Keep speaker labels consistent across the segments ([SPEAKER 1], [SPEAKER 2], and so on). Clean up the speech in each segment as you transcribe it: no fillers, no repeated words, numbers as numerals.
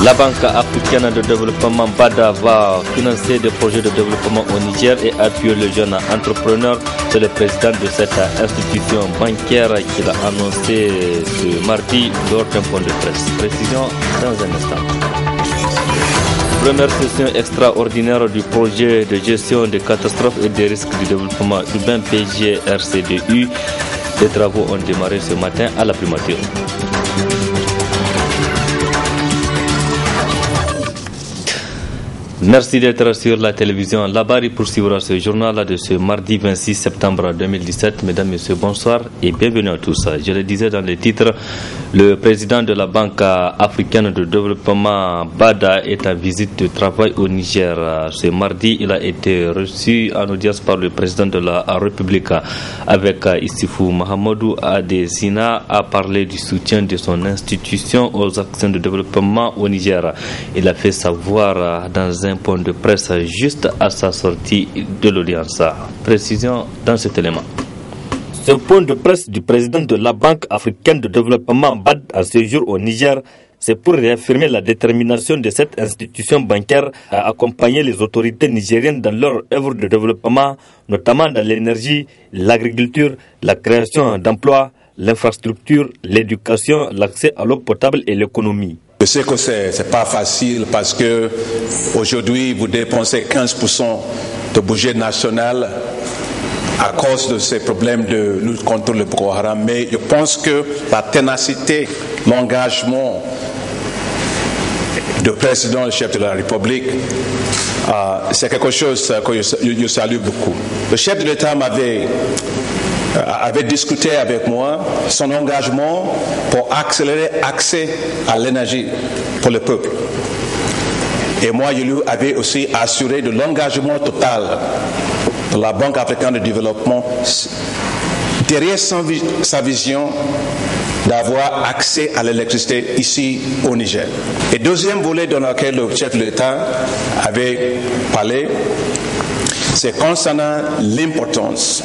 [SPEAKER 1] La Banque africaine de développement BAD va financer des projets de développement au Niger et appuyer les jeunes entrepreneurs. C'est le président de cette institution bancaire qui l'a annoncé ce mardi lors d'un point de presse. Précision dans un instant. Première session extraordinaire du projet de gestion des catastrophes et des risques du développement urbain PGRCDU. Les travaux ont démarré ce matin à la primature. Merci d'être sur la télévision Labari pour suivre ce journal de ce mardi 26 septembre 2017. Mesdames, Messieurs, bonsoir et bienvenue à tous. Je le disais dans les titres, le président de la Banque africaine de développement BAD est en visite de travail au Niger. Ce mardi, il a été reçu en audience par le président de la République avec Issoufou Mahamadou Adesina a parlé du soutien de son institution aux actions de développement au Niger. Il a fait savoir dans un point de presse juste à sa sortie de l'audience. Précision dans cet élément. Ce point de presse du président de la Banque africaine de développement BAD à ce jour au Niger, c'est pour réaffirmer la détermination de cette institution bancaire à accompagner les autorités nigériennes dans leur œuvre de développement, notamment dans l'énergie, l'agriculture, la création d'emplois, l'infrastructure, l'éducation, l'accès à l'eau potable et l'économie.
[SPEAKER 2] Je sais que c'est pas facile parce que aujourd'hui vous dépensez 15% de budget national à cause de ces problèmes de lutte contre le Boko Haram, mais je pense que la ténacité, l'engagement du président, le chef de la République, c'est quelque chose que je salue beaucoup. Le chef de l'État avait discuté avec moi son engagement pour accélérer l'accès à l'énergie pour le peuple. Et moi, je lui avais aussi assuré de l'engagement total de la Banque africaine de développement derrière sa vision d'avoir accès à l'électricité ici au Niger. Et deuxième volet dans lequel le chef de l'État avait parlé, c'est concernant l'importance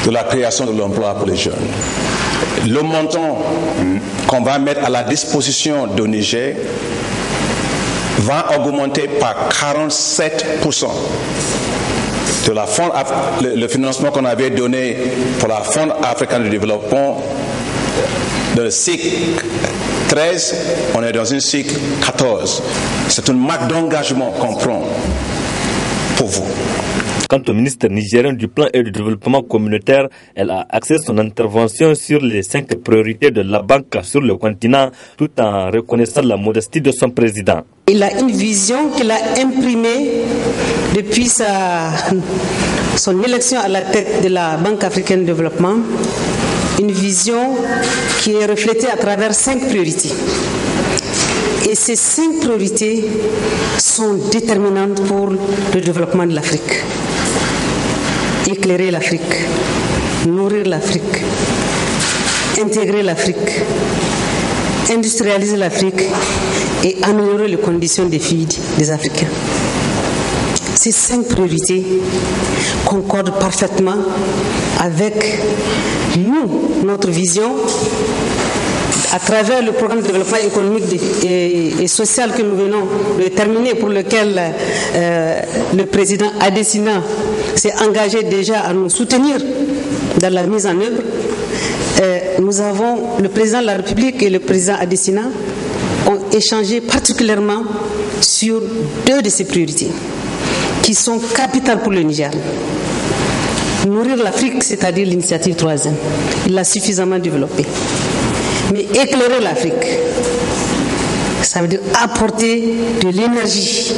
[SPEAKER 2] de la création de l'emploi pour les jeunes. Le montant qu'on va mettre à la disposition du Niger va augmenter par 47% de le financement qu'on avait donné pour la Fonds africain de développement dans le cycle 13, on est dans un cycle 14. C'est une marque d'engagement qu'on prend pour vous.
[SPEAKER 1] Quant au ministre nigérien du plan et du développement communautaire, elle a axé son intervention sur les 5 priorités de la banque sur le continent, tout en reconnaissant la modestie de son président.
[SPEAKER 3] Il a une vision qu'il a imprimée depuis son élection à la tête de la Banque africaine de développement, une vision qui est reflétée à travers 5 priorités. Et ces 5 priorités sont déterminantes pour le développement de l'Afrique. Éclairer l'Afrique, nourrir l'Afrique, intégrer l'Afrique, industrialiser l'Afrique et améliorer les conditions de vie des Africains. Ces 5 priorités concordent parfaitement avec notre vision à travers le programme de développement économique et social que nous venons de terminer, pour lequel le président Adesina s'est engagé déjà à nous soutenir dans la mise en œuvre. Nous avons, le président de la République et le président Adesina ont échangé particulièrement sur 2 de ces priorités qui sont capitales pour le Niger. Nourrir l'Afrique, c'est-à-dire l'initiative 3e, il l'a suffisamment développée. Mais éclairer l'Afrique, ça veut dire apporter de l'énergie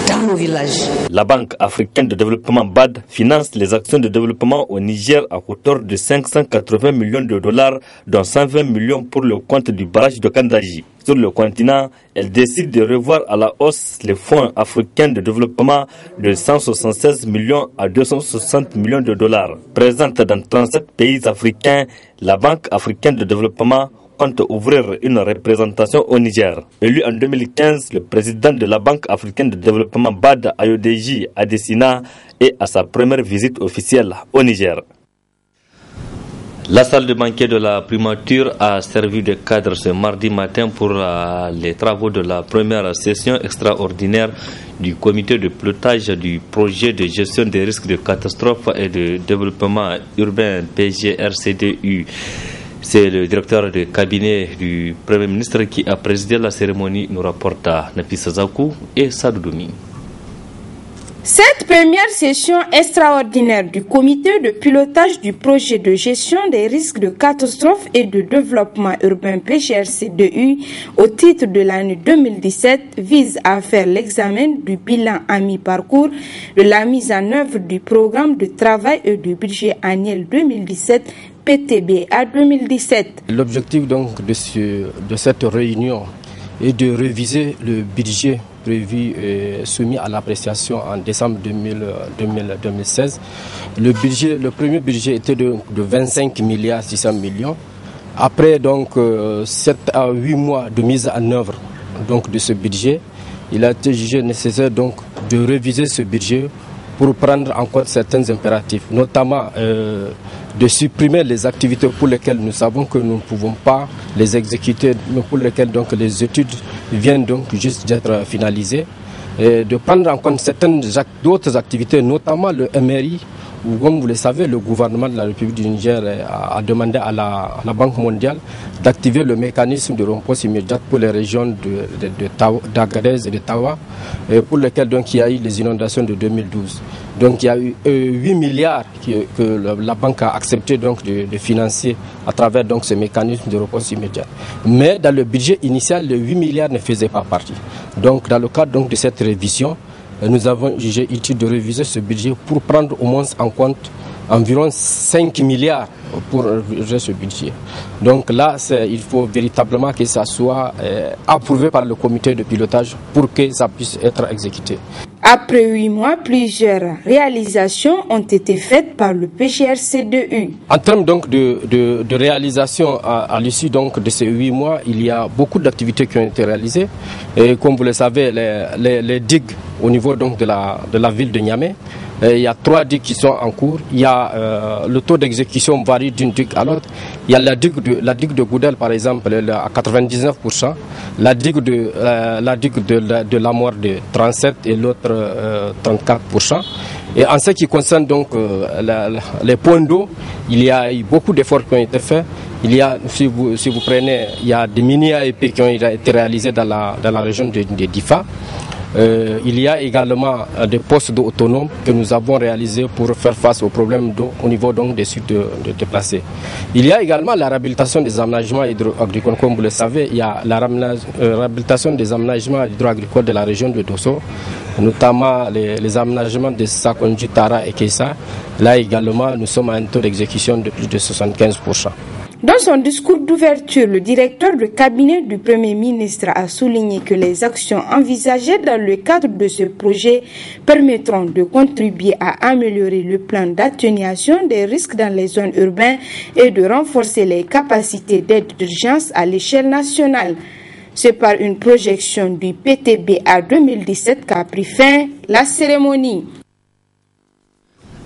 [SPEAKER 3] dans nos villages.
[SPEAKER 1] La Banque africaine de développement BAD finance les actions de développement au Niger à hauteur de 580 millions de dollars, dont 120 millions pour le compte du barrage de Kandaji. Sur le continent, elle décide de revoir à la hausse les fonds africains de développement de 176 millions à 260 millions de dollars. Présente dans 37 pays africains, la Banque africaine de développement compte ouvrir une représentation au Niger. Élu en 2015, le président de la Banque africaine de développement BAD, Ayodeji Adesina, est à sa première visite officielle au Niger. La salle de banquet de la primature a servi de cadre ce mardi matin pour les travaux de la première session extraordinaire du comité de pilotage du projet de gestion des risques de catastrophe et de développement urbain PGRCDU. C'est le directeur de cabinet du Premier ministre qui a présidé la cérémonie, nous rapporte Nafisa Zakou et Sadoudoumi.
[SPEAKER 4] Cette première session extraordinaire du comité de pilotage du projet de gestion des risques de catastrophe et de développement urbain PGRCDU au titre de l'année 2017 vise à faire l'examen du bilan à mi-parcours de la mise en œuvre du programme de travail et du budget annuel 2017 PTB à 2017.
[SPEAKER 5] L'objectif donc de cette réunion est de réviser le budget prévu et soumis à l'appréciation en décembre 2016. Le premier budget était de 25 milliards 600 millions. Après donc 7 à 8 mois de mise en œuvre donc de ce budget, il a été jugé nécessaire donc de réviser ce budget pour prendre en compte certains impératifs, notamment de supprimer les activités pour lesquelles nous savons que nous ne pouvons pas les exécuter, mais pour lesquelles donc les études viennent donc juste d'être finalisées, et de prendre en compte certaines d'autres activités, notamment le MRI, où, comme vous le savez, le gouvernement de la République du Niger a demandé à la Banque mondiale d'activer le mécanisme de réponse immédiate pour les régions d'Agadez et de Tawa, pour lesquelles donc, il y a eu les inondations de 2012. Donc il y a eu 8 milliards que la banque a accepté donc, de financer à travers donc, ce mécanisme de réponse immédiate. Mais dans le budget initial, les 8 milliards ne faisaient pas partie. Donc dans le cadre donc, de cette révision, nous avons jugé utile de réviser ce budget pour prendre au moins en compte environ 5 milliards pour réviser ce budget. Donc là, il faut véritablement que ça soit approuvé par le comité de pilotage pour que ça puisse être exécuté.
[SPEAKER 4] Après 8 mois, plusieurs réalisations ont été faites par le PGRCDU.
[SPEAKER 5] En termes donc de réalisation à l'issue donc de ces 8 mois, il y a beaucoup d'activités qui ont été réalisées. Et comme vous le savez, les digues au niveau donc de la ville de Niamey, il y a 3 digues qui sont en cours. Il y a le taux d'exécution varie d'une digue à l'autre. Il y a la digue de Goudel par exemple à 99%, la digue de la Mort de 37% et l'autre 34%. Et en ce qui concerne donc les points d'eau, il y a eu beaucoup d'efforts qui ont été faits. Il y a, si vous prenez, il y a des mini-AEP qui ont été réalisés dans la région de Difa. Il y a également des postes d'eau autonomes que nous avons réalisés pour faire face aux problèmes d'eau au niveau donc des sites déplacés. Il y a également la réhabilitation des aménagements hydro-agricoles. Comme vous le savez, il y a la réhabilitation des aménagements hydro-agricoles de la région de Dosso, notamment les aménagements de Sakonji, Tara et Keissa. Là également, nous sommes à un taux d'exécution de plus de 75%.
[SPEAKER 4] Dans son discours d'ouverture, le directeur de cabinet du Premier ministre a souligné que les actions envisagées dans le cadre de ce projet permettront de contribuer à améliorer le plan d'atténuation des risques dans les zones urbaines et de renforcer les capacités d'aide d'urgence à l'échelle nationale. C'est par une projection du PTB à 2017 qu'a pris fin la cérémonie.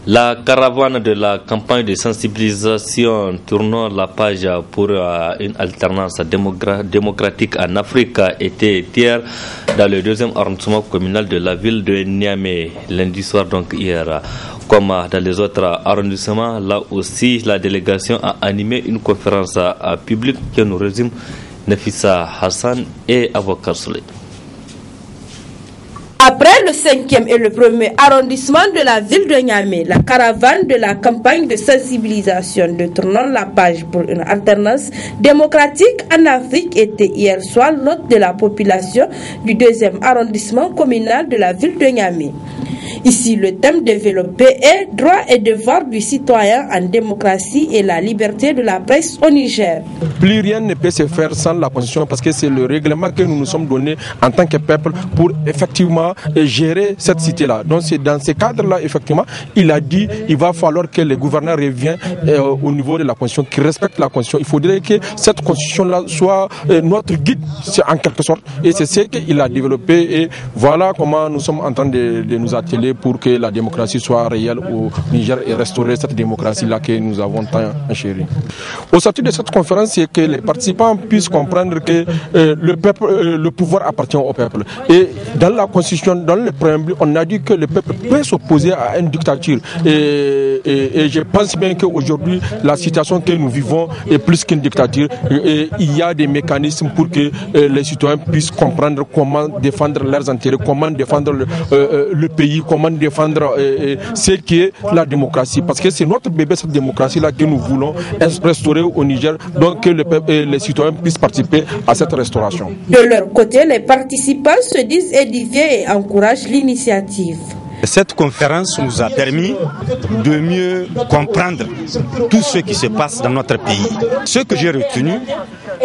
[SPEAKER 1] La caravane de la campagne de sensibilisation tournant la page pour une alternance démocratique en Afrique était hier dans le 2e arrondissement communal de la ville de Niamey, lundi soir donc hier. Comme dans les autres arrondissements, là aussi la délégation a animé une conférence publique que nous résume Nafisa Hassan et Abouakar Souley.
[SPEAKER 4] Après le 5e et le 1er arrondissement de la ville de Niamey, la caravane de la campagne de sensibilisation de tournant la page pour une alternance démocratique en Afrique était hier soir l'hôte de la population du 2e arrondissement communal de la ville de Niamey. Ici, le thème développé est « Droits et devoirs du citoyen en démocratie et la liberté de la presse au Niger ».
[SPEAKER 6] Plus rien ne peut se faire sans la Constitution parce que c'est le règlement que nous nous sommes donné en tant que peuple pour effectivement gérer cette cité-là. Donc c'est dans ce cadre-là, effectivement, il a dit qu'il va falloir que les gouverneurs reviennent au niveau de la Constitution, qu'ils respectent la Constitution. Il faudrait que cette Constitution-là soit notre guide, en quelque sorte. Et c'est ce qu'il a développé et voilà comment nous sommes en train de nous atteler pour que la démocratie soit réelle au Niger et restaurer cette démocratie-là que nous avons tant chérie. Au statut de cette conférence, c'est que les participants puissent comprendre que le pouvoir appartient au peuple. Et dans la Constitution, dans le préambule, on a dit que le peuple peut s'opposer à une dictature. Et je pense bien qu'aujourd'hui, la situation que nous vivons est plus qu'une dictature. Et il y a des mécanismes pour que les citoyens puissent comprendre comment défendre leurs intérêts, comment défendre le pays, comment défendre ce qui est la démocratie. Parce que c'est notre bébé, cette démocratie-là, que nous voulons restaurer au Niger, donc que le peuple et les citoyens puissent participer à cette restauration.
[SPEAKER 4] De leur côté, les participants se disent édifiés et encouragent l'initiative.
[SPEAKER 7] Cette conférence nous a permis de mieux comprendre tout ce qui se passe dans notre pays. Ce que j'ai retenu,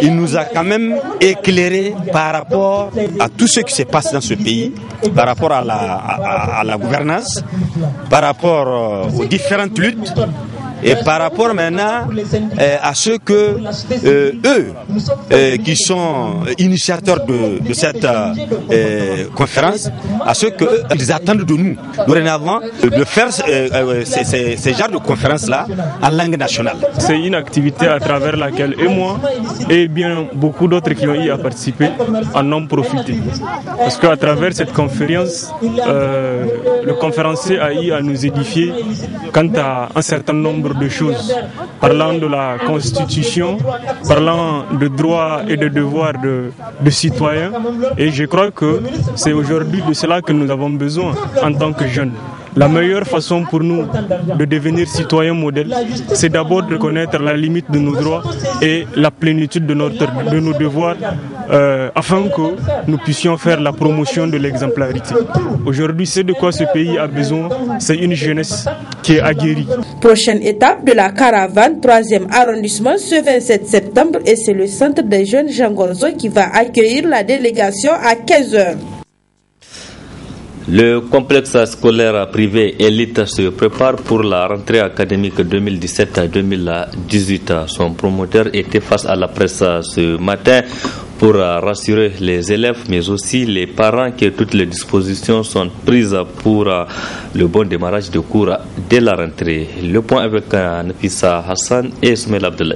[SPEAKER 7] il nous a quand même éclairé par rapport à tout ce qui se passe dans ce pays, par rapport à la gouvernance, par rapport aux différentes luttes. Et par rapport maintenant à ce que eux qui sont initiateurs de cette conférence, à ce qu'ils attendent de nous dorénavant de faire ces genres de conférences-là en langue nationale.
[SPEAKER 8] C'est une activité à travers laquelle moi et bien beaucoup d'autres qui ont eu à participer en ont profité. Parce qu'à travers cette conférence, le conférencier a eu à nous édifier quant à un certain nombre de choses, parlant de la Constitution, parlant de droits et de devoirs de citoyens. Et je crois que c'est aujourd'hui de cela que nous avons besoin en tant que jeunes. La meilleure façon pour nous de devenir citoyens modèles, c'est d'abord de connaître la limite de nos droits et la plénitude de nos devoirs afin que nous puissions faire la promotion de l'exemplarité. Aujourd'hui, c'est de quoi ce pays a besoin, c'est une jeunesse qui est aguerrie.
[SPEAKER 4] Prochaine étape de la caravane, 3e arrondissement, ce 27 septembre, et c'est le centre des jeunes Jean Gorzo qui va accueillir la délégation à 15h.
[SPEAKER 1] Le complexe scolaire privé Élite se prépare pour la rentrée académique 2017-2018. Son promoteur était face à la presse ce matin pour rassurer les élèves, mais aussi les parents que toutes les dispositions sont prises pour le bon démarrage de cours dès la rentrée. Le point avec Nafissa Hassan et Ismaël Abdellah.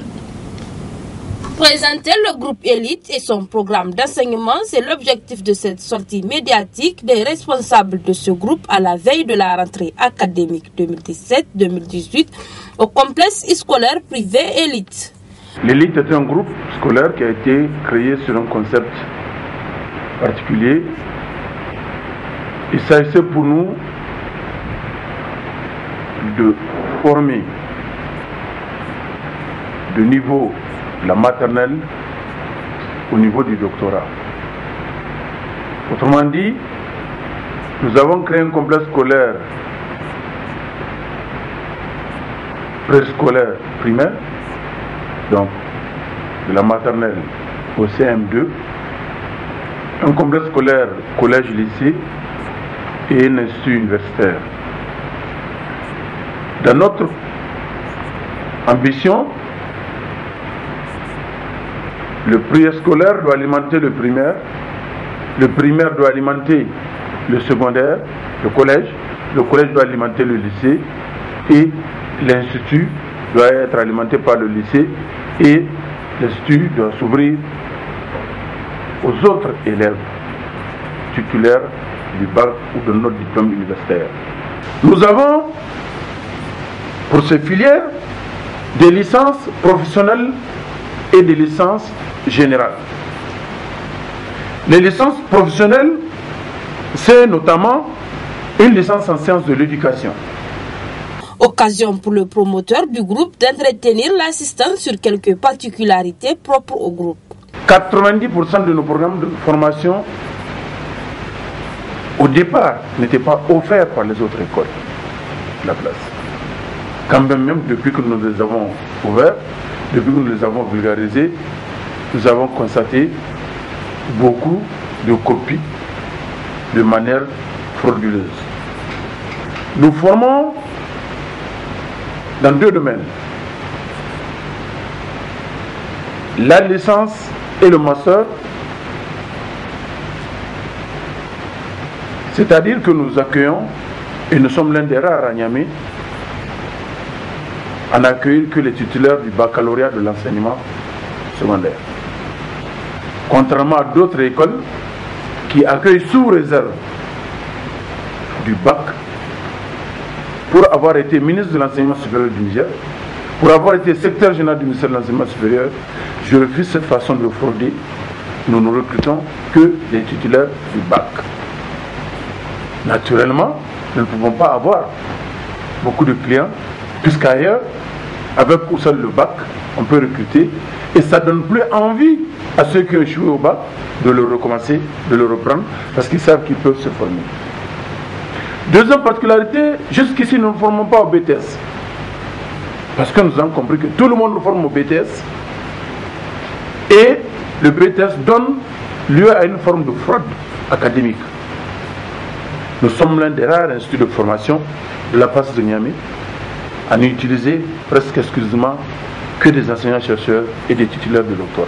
[SPEAKER 9] Présenter le groupe Élite et son programme d'enseignement, c'est l'objectif de cette sortie médiatique des responsables de ce groupe à la veille de la rentrée académique 2017-2018 au complexe scolaire privé Élite.
[SPEAKER 10] L'Élite est un groupe scolaire qui a été créé sur un concept particulier. Il s'agissait pour nous de former de niveau la maternelle au niveau du doctorat. Autrement dit, nous avons créé un complexe scolaire préscolaire primaire, donc de la maternelle au CM2, un complexe scolaire collège-lycée et un institut universitaire. Dans notre ambition, le préscolaire doit alimenter le primaire doit alimenter le secondaire, le collège doit alimenter le lycée et l'institut doit être alimenté par le lycée et l'institut doit s'ouvrir aux autres élèves titulaires du bac ou de notre diplôme universitaire. Nous avons pour ces filières des licences professionnelles et des licences générales. Les licences professionnelles, c'est notamment une licence en sciences de l'éducation.
[SPEAKER 9] Occasion pour le promoteur du groupe d'entretenir l'assistant sur quelques particularités propres au groupe.
[SPEAKER 10] 90% de nos programmes de formation, au départ, n'étaient pas offerts par les autres écoles de la place. Quand même depuis que nous les avons ouverts, depuis que nous les avons vulgarisés, nous avons constaté beaucoup de copies de manière frauduleuse. Nous formons dans deux domaines, la licence et le master, c'est-à-dire que nous accueillons Et nous sommes l'un des rares à Niamey à n'accueillir que les titulaires du baccalauréat de l'enseignement secondaire. Contrairement à d'autres écoles qui accueillent sous réserve du bac, pour avoir été ministre de l'enseignement supérieur du Niger, pour avoir été secrétaire général du ministère de l'enseignement supérieur, je refuse cette façon de frauder. Nous ne recrutons que des titulaires du bac. Naturellement, nous ne pouvons pas avoir beaucoup de clients, puisqu'ailleurs, avec ou seul le bac, on peut recruter, et ça ne donne plus envie à ceux qui ont échoué au bac de le recommencer, de le reprendre, parce qu'ils savent qu'ils peuvent se former. Deuxième particularité, jusqu'ici nous ne formons pas au BTS. Parce que nous avons compris que tout le monde nous forme au BTS. Et le BTS donne lieu à une forme de fraude académique. Nous sommes l'un des rares instituts de formation de la place de Niamey à n'utiliser presque exclusivement que des enseignants-chercheurs et des titulaires de doctorat.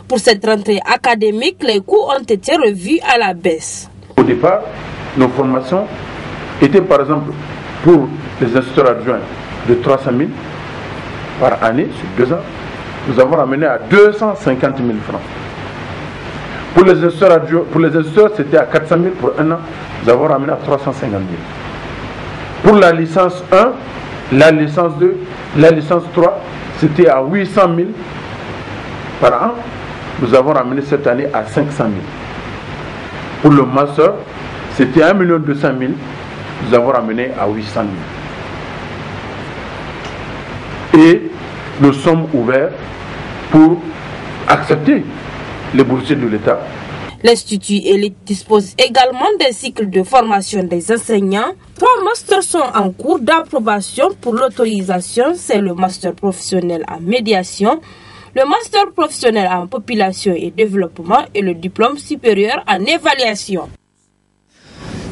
[SPEAKER 9] Pour cette rentrée académique, les coûts ont été revus à la baisse.
[SPEAKER 10] Au départ, nos formations étaient par exemple pour les instituteurs adjoints de 300 000 par année sur 2 ans. Nous avons ramené à 250 000 francs. Pour les instituteurs, c'était à 400 000 pour 1 an. Nous avons ramené à 350 000. Pour la licence 1, la licence 2, la licence 3, c'était à 800 000 par an. Nous avons ramené cette année à 500 000. Pour le master, c'était 1 200 000. Nous avons ramené à 800 000. Et nous sommes ouverts pour accepter les boursiers de l'État.
[SPEAKER 9] L'Institut Élite dispose également d'un cycle de formation des enseignants. 3 masters sont en cours d'approbation pour l'autorisation. C'est le master professionnel en médiation, le master professionnel en population et développement et le diplôme supérieur en évaluation.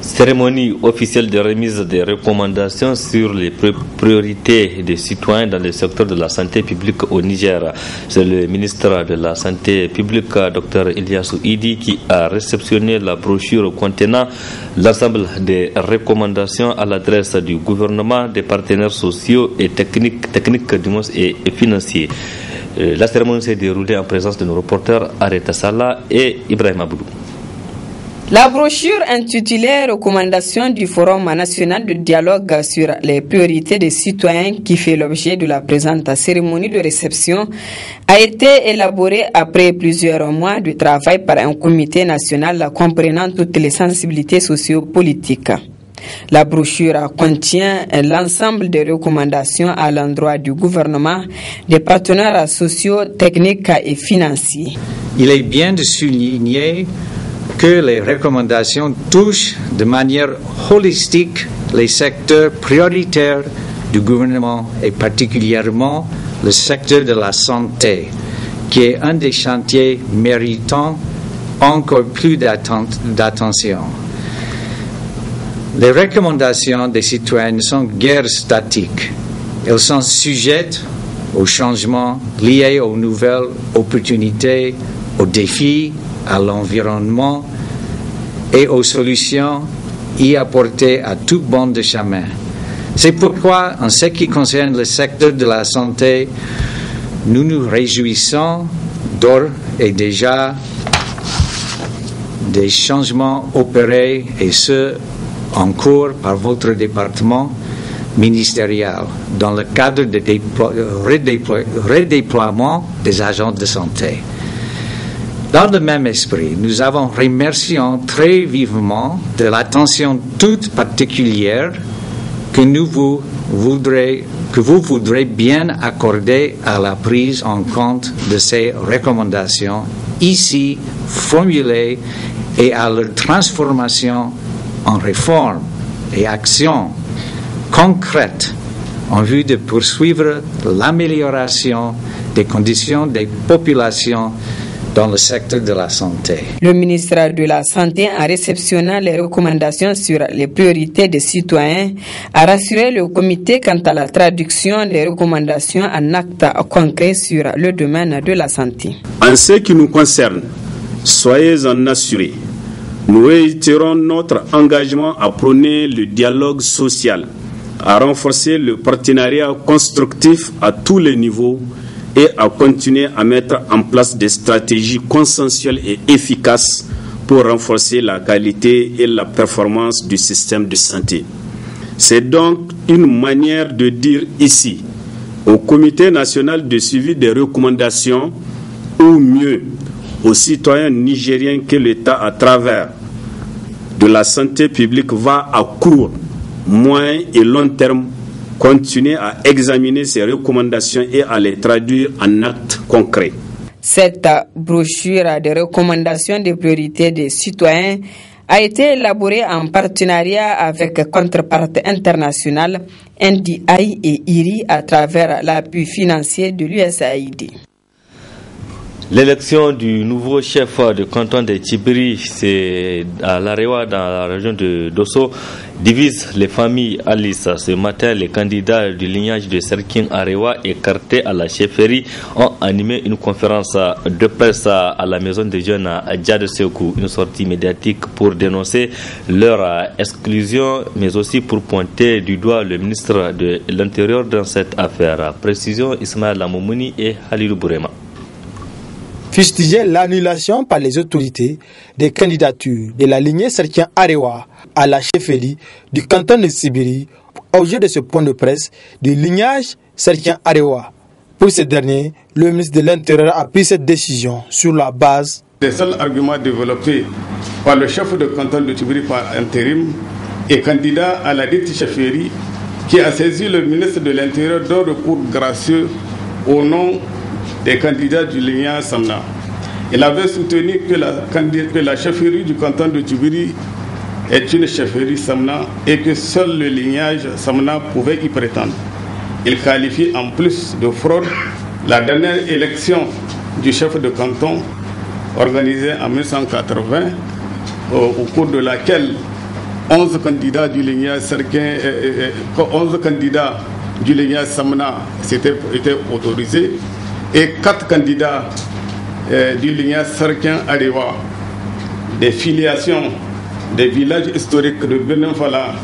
[SPEAKER 1] Cérémonie officielle de remise des recommandations sur les priorités des citoyens dans le secteur de la santé publique au Niger. C'est le ministre de la Santé publique, Dr Ilyasu Idi, qui a réceptionné la brochure contenant l'ensemble des recommandations à l'adresse du gouvernement, des partenaires sociaux et techniques et financiers. La cérémonie s'est déroulée en présence de nos reporters Areta Sala et Ibrahim Aboudou.
[SPEAKER 11] La brochure intitulée Recommandations du Forum national de dialogue sur les priorités des citoyens, qui fait l'objet de la présente cérémonie de réception, a été élaborée après plusieurs mois de travail par un comité national comprenant toutes les sensibilités sociopolitiques. La brochure contient l'ensemble des recommandations à l'endroit du gouvernement, des partenaires sociaux, techniques et financiers.
[SPEAKER 12] Il est bien de souligner que les recommandations touchent de manière holistique les secteurs prioritaires du gouvernement et particulièrement le secteur de la santé, qui est un des chantiers méritant encore plus d'attention. Les recommandations des citoyens ne sont guère statiques. Elles sont sujettes aux changements liés aux nouvelles opportunités, aux défis, à l'environnement et aux solutions y apportées à tout bord de chemin. C'est pourquoi, en ce qui concerne le secteur de la santé, nous nous réjouissons d'ores et déjà des changements opérés et ceux en cours par votre département ministériel dans le cadre de redéploiement des agents de santé. Dans le même esprit, nous avons remercié très vivement de l'attention toute particulière que vous voudrez bien accorder à la prise en compte de ces recommandations ici formulées et à leur transformation en réformes et actions concrètes en vue de poursuivre l'amélioration des conditions des populations dans le secteur de la santé.
[SPEAKER 11] Le ministre de la Santé, en réceptionnant les recommandations sur les priorités des citoyens, a rassuré le comité quant à la traduction des recommandations en actes concrets sur le domaine de la santé.
[SPEAKER 13] En ce qui nous concerne, soyez en assurés, Nous réitérons notre engagement à prôner le dialogue social, à renforcer le partenariat constructif à tous les niveaux et à continuer à mettre en place des stratégies consensuelles et efficaces pour renforcer la qualité et la performance du système de santé. C'est donc une manière de dire ici au Comité national de suivi des recommandations, ou mieux, aux citoyens nigériens que l'État, à travers de la santé publique, va à court, moyen et long terme continuer à examiner ces recommandations et à les traduire en actes concrets.
[SPEAKER 11] Cette brochure de recommandations des priorités des citoyens a été élaborée en partenariat avec contrepartie internationale, NDI et IRI à travers l'appui financier de l'USAID.
[SPEAKER 1] L'élection du nouveau chef de canton de Tchibiri, c'est à l'Arewa, dans la région de Dosso, divise les familles à l'ISA. Ce matin, les candidats du lignage de Serkin Arewa, écartés à la chefferie, ont animé une conférence de presse à la maison des jeunes à Djad Sekou, une sortie médiatique pour dénoncer leur exclusion, mais aussi pour pointer du doigt le ministre de l'Intérieur dans cette affaire. Précision, Ismaël Lamoumouni et Halilou Bourema.
[SPEAKER 14] Fustigeait l'annulation par les autorités des candidatures de la lignée Serkin Arewa à la chefferie du canton de Sibiri au jeu de ce point de presse du lignage Serkin Arewa. Pour ce dernier, le ministre de l'Intérieur a pris cette décision sur la base
[SPEAKER 15] des seuls arguments développés par le chef de canton de Tchibiri par intérim et candidat à la dite chefferie qui a saisi le ministre de l'Intérieur d'un recours gracieux au nom des candidats du lignage Samna. Il avait soutenu que la chefferie du canton de Tchibiri est une chefferie Samna et que seul le lignage Samna pouvait y prétendre. Il qualifie en plus de fraude la dernière élection du chef de canton organisée en 1980, au cours de laquelle 11 candidats du lignage Samna étaient autorisés et 4 candidats du lignage Serkin Arewa, des filiations des villages historiques de Benenfala,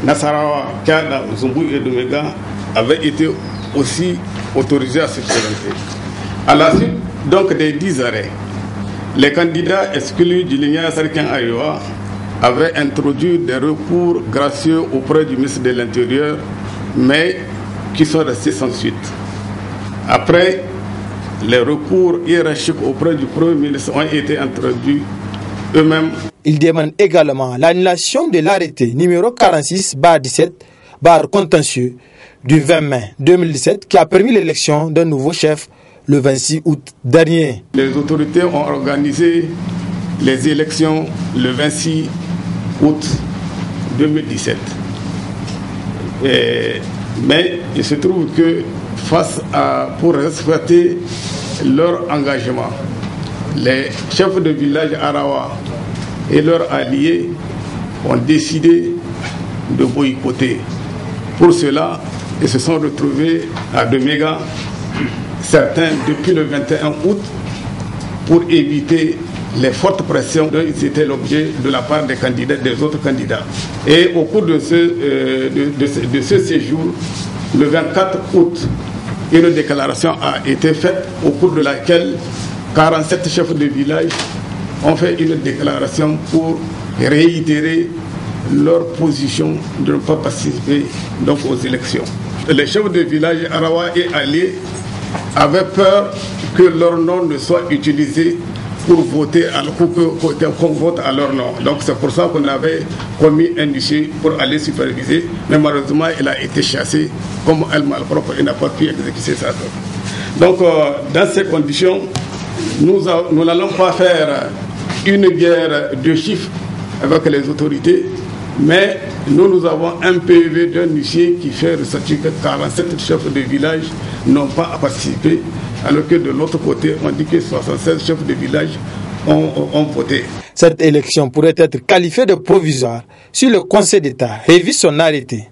[SPEAKER 15] Nasarawa, Kada, Zumbu et Domega avaient été aussi autorisés à se présenter. À la suite donc des 10 arrêts, les candidats exclus du lignage Serkin Arewa avaient introduit des recours gracieux auprès du ministre de l'Intérieur, mais qui sont restés sans suite. Après, les recours hiérarchiques auprès du Premier ministre ont été introduits eux-mêmes.
[SPEAKER 14] Il demande également l'annulation de l'arrêté numéro 46/17/contentieux du 20 mai 2017 qui a permis l'élection d'un nouveau chef le 26 août dernier.
[SPEAKER 15] Les autorités ont organisé les élections le 26 août 2017. Mais il se trouve que pour respecter leur engagement, les chefs de village Arawa et leurs alliés ont décidé de boycotter. Pour cela, ils se sont retrouvés à Domega, certains depuis le 21 août, pour éviter les fortes pressions dont ils étaient l'objet de la part des autres candidats. Et au cours de ce séjour, le 24 août, une déclaration a été faite au cours de laquelle 47 chefs de village ont fait une déclaration pour réitérer leur position de ne pas participer donc aux élections. Les chefs de village Arawa et Ali avaient peur que leur nom ne soit utilisé pour voter, qu'on vote à leur nom. Donc c'est pour ça qu'on avait commis un dossier pour aller superviser, mais malheureusement il a été chassé comme elle malpropre et n'a pas pu exécuter ça. Donc dans ces conditions, nous n'allons pas faire une guerre de chiffres avec les autorités, mais nous avons un PV d'un huissier qui fait ressortir que 47 chefs de village n'ont pas participé, alors que de l'autre côté, on dit que 76 chefs de village ont voté.
[SPEAKER 14] Cette élection pourrait être qualifiée de provisoire si le Conseil d'État révise son arrêté,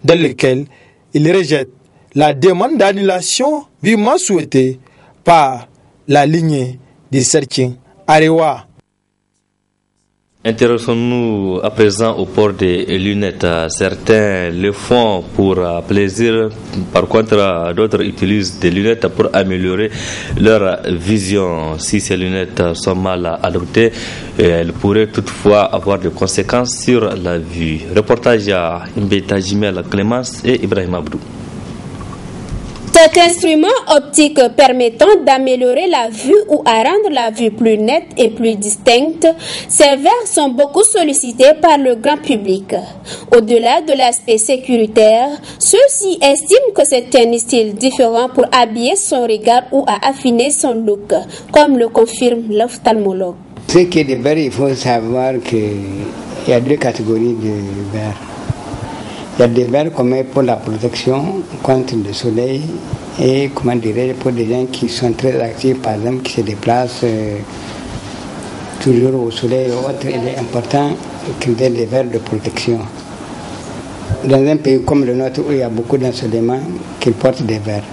[SPEAKER 14] dans lequel il rejette la demande d'annulation vivement souhaitée par la lignée de Serkin Arewa.
[SPEAKER 1] Intéressons-nous à présent au port des lunettes. Certains le font pour plaisir, par contre d'autres utilisent des lunettes pour améliorer leur vision. Si ces lunettes sont mal adoptées, elles pourraient toutefois avoir des conséquences sur la vue. Reportage à Mbeta Jimel Clémence et Ibrahim Abdou.
[SPEAKER 16] Cet instrument optique permettant d'améliorer la vue ou à rendre la vue plus nette et plus distincte, ces verres sont beaucoup sollicités par le grand public. Au-delà de l'aspect sécuritaire, ceux-ci estiment que c'est un style différent pour habiller son regard ou à affiner son look, comme le confirme l'ophtalmologue.
[SPEAKER 17] Ce qui est des verres, il faut savoir qu'il y a deux catégories de verres. Il y a des verres qu'on met pour la protection contre le soleil et, comment dirais-je, pour des gens qui sont très actifs, par exemple, qui se déplacent toujours au soleil ou autre. Il est important qu'ils aient des verres de protection. Dans un pays comme le nôtre où il y a beaucoup d'ensoleillement, qu'ils portent des verres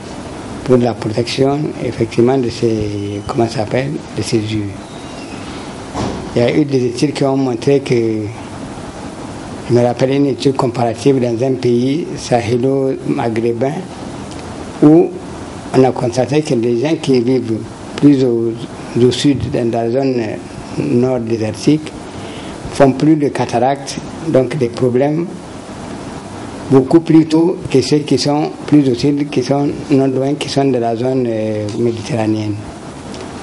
[SPEAKER 17] pour la protection, effectivement, de ces, comment ça s'appelle, de ces yeux. Il y a eu des études qui ont montré que, je me rappelle une étude comparative dans un pays sahélo-maghrébin où on a constaté que les gens qui vivent plus au sud, dans la zone nord désertique, font plus de cataractes, donc des problèmes beaucoup plus tôt que ceux qui sont plus au sud, qui sont non loin, qui sont de la zone méditerranéenne.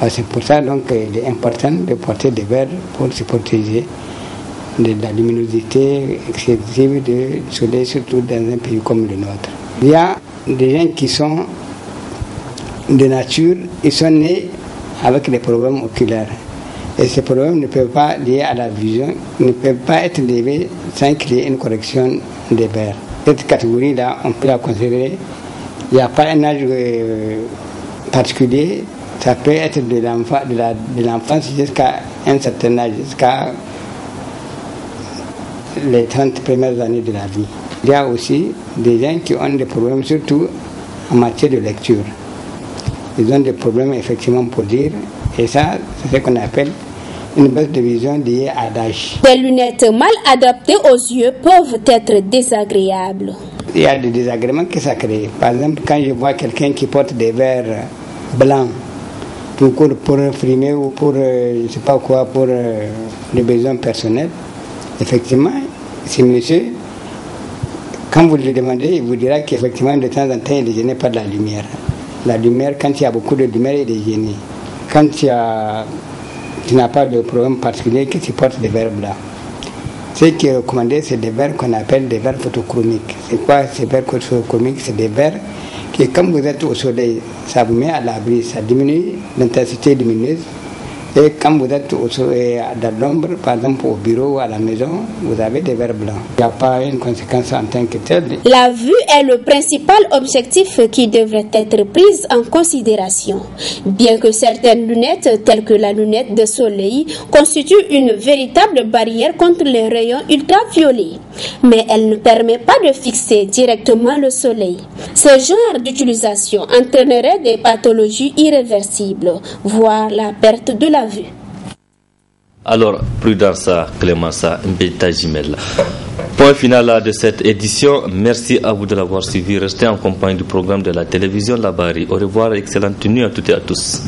[SPEAKER 17] Alors c'est pour ça donc il est important de porter des verres pour se protéger de la luminosité excessive du soleil, surtout dans un pays comme le nôtre. Il y a des gens qui sont de nature, ils sont nés avec des problèmes oculaires. Et ces problèmes ne peuvent pas liés à la vision, ne peuvent pas être levés sans qu'il y ait une correction des verres. Cette catégorie-là, on peut la considérer. Il n'y a pas un âge particulier. Ça peut être de l'enfance jusqu'à un certain âge, jusqu'à les 30 premières années de la vie. Il y a aussi des gens qui ont des problèmes, surtout en matière de lecture. Ils ont des problèmes effectivement pour lire, et ça, c'est ce qu'on appelle une baisse de vision liée à l'âge.
[SPEAKER 16] Des lunettes mal adaptées aux yeux peuvent être désagréables.
[SPEAKER 17] Il y a des désagréments que ça crée. Par exemple, quand je vois quelqu'un qui porte des verres blancs pour frimer ou pour, je ne sais pas quoi, pour des besoins personnels, effectivement, ce monsieur, quand vous lui demandez, il vous dira qu'effectivement, de temps en temps, il est gêné par la lumière. La lumière, quand il y a beaucoup de lumière, il est gêné. Quand tu n'as pas de problème particulier, que tu portes des verres blancs. Ce qui est recommandé, c'est des verres qu'on appelle des verres photochromiques. C'est quoi ces verres photochromiques? C'est des verres qui, comme vous êtes au soleil, ça vous met à l'abri, ça diminue l'intensité lumineuse. Et quand vous êtes dans l'ombre, par exemple au bureau ou à la maison, vous avez des verres blancs. Il n'y a pas une conséquence en tant que telle.
[SPEAKER 16] La vue est le principal objectif qui devrait être pris en considération. Bien que certaines lunettes, telles que la lunette de soleil, constituent une véritable barrière contre les rayons ultraviolets, mais elle ne permet pas de fixer directement le soleil. Ce genre d'utilisation entraînerait des pathologies irréversibles, voire la perte de la vue.
[SPEAKER 1] Alors, prudence, Clémence Mbeta Jimel. Point final de cette édition. Merci à vous de l'avoir suivi. Restez en compagnie du programme de la télévision Labari. Au revoir et excellente nuit à toutes et à tous.